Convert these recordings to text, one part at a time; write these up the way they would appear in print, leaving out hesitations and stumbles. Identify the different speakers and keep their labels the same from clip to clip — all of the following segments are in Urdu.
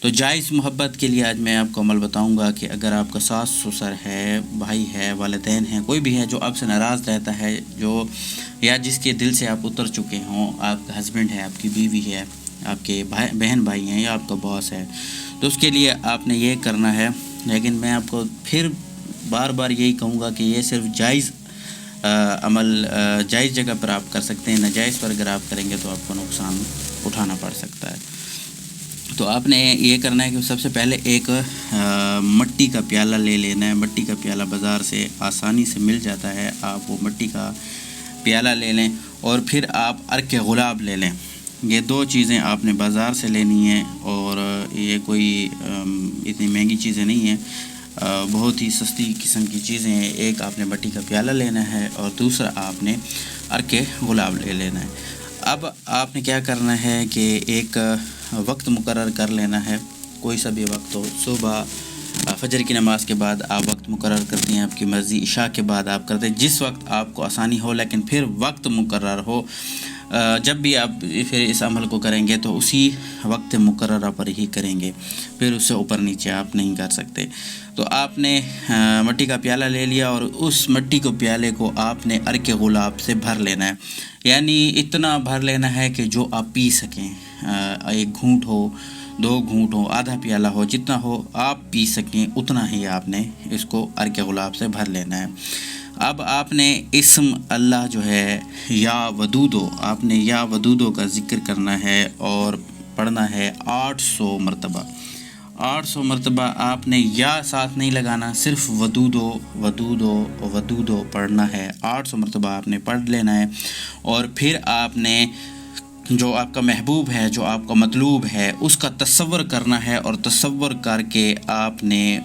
Speaker 1: تو جائز محبت کے لیے آج میں آپ کو عمل بتاؤں گا کہ اگر آپ کا ساس سسر ہے، بھائی ہے، والدین ہیں، کوئی بھی ہے جو آپ سے ناراض رہتا ہے، جو یا جس کے دل سے آپ اتر چکے ہوں، آپ کا ہسبینڈ ہے، آپ کی بیوی ہے، آپ کے بہن بھائی ہیں یا آپ کا باس ہے، تو اس کے لیے آپ نے یہ کرنا ہے. لیکن میں آپ کو پھر بار بار یہی کہوں گا کہ یہ صرف جائز عمل جائز جگہ پر آپ کر سکتے ہیں، ناجائز پر اگر آپ کریں گے تو آپ کو نقصان اٹھانا پڑ سکتا ہے. تو آپ نے یہ کرنا ہے کہ سب سے پہلے ایک مٹی کا پیالہ لے لینا ہے. مٹی کا پیالہ بازار سے آسانی سے مل جاتا ہے، آپ وہ مٹی کا پیالہ لے لیں اور پھر آپ عرق گلاب لے لیں. یہ دو چیزیں آپ نے بازار سے لینی ہیں اور یہ کوئی اتنی مہنگی چیزیں نہیں ہیں، بہت ہی سستی قسم کی چیزیں ہیں. ایک آپ نے مٹی کا پیالہ لینا ہے اور دوسرا آپ نے عرق گلاب لے لینا ہے. اب آپ نے کیا کرنا ہے کہ ایک وقت مقرر کر لینا ہے، کوئی سا بھی وقت ہو. صبح فجر کی نماز کے بعد آپ وقت مقرر کرتے ہیں، آپ کی مرضی. عشاء کے بعد آپ کرتے ہیں، جس وقت آپ کو آسانی ہو، لیکن پھر وقت مقرر ہو. جب بھی آپ پھر اس عمل کو کریں گے تو اسی وقت مقررہ پر ہی کریں گے، پھر اس سے اوپر نیچے آپ نہیں کر سکتے. تو آپ نے مٹی کا پیالہ لے لیا اور اس مٹی کو پیالے کو آپ نے عرق گلاب سے بھر لینا ہے. یعنی اتنا بھر لینا ہے کہ جو آپ پی سکیں. ایک گھونٹ ہو، 2 گھونٹ ہو، آدھا پیالہ ہو، جتنا ہو آپ پی سکیں اتنا ہی آپ نے اس کو عرق گلاب سے بھر لینا ہے. اب آپ نے اسم اللہ جو ہے یا ودودو، آپ نے یا ودودو کا ذکر کرنا ہے اور پڑھنا ہے 800 مرتبہ. 800 مرتبہ آپ نے یا ساتھ نہیں لگانا، صرف ودودو ودودو ودودو پڑھنا ہے. 800 مرتبہ آپ نے پڑھ لینا ہے اور پھر آپ نے جو آپ کا محبوب ہے، جو آپ کا مطلوب ہے، اس کا تصور کرنا ہے اور تصور کر کے آپ نے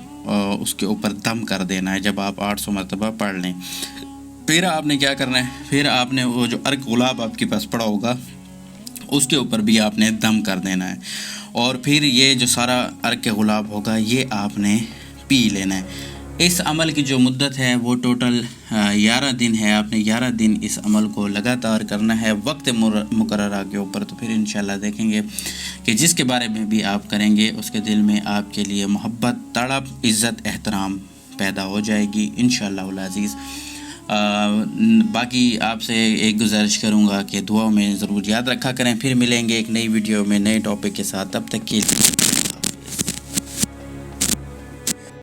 Speaker 1: اس کے اوپر دم کر دینا ہے جب آپ 800 مرتبہ پڑھ لیں. پھر آپ نے کیا کرنا ہے، پھر آپ نے وہ جو عرق گلاب آپ کے پاس پڑا ہوگا اس کے اوپر بھی آپ نے دم کر دینا ہے اور پھر یہ جو سارا عرق گلاب ہوگا یہ آپ نے پی لینا ہے. اس عمل کی جو مدت ہے وہ ٹوٹل 11 دن ہے. آپ نے 11 دن اس عمل کو لگاتار کرنا ہے وقت مقررہ کے اوپر. تو پھر انشاءاللہ دیکھیں گے کہ جس کے بارے میں بھی آپ کریں گے اس کے دل میں آپ کے لیے محبت، تڑپ، عزت، احترام پیدا ہو جائے گی انشاءاللہ العزیز. باقی آپ سے ایک گزارش کروں گا کہ دعاؤں میں ضرور یاد رکھا کریں. پھر ملیں گے ایک نئی ویڈیو میں نئے ٹاپک کے ساتھ، تب تک کے لیے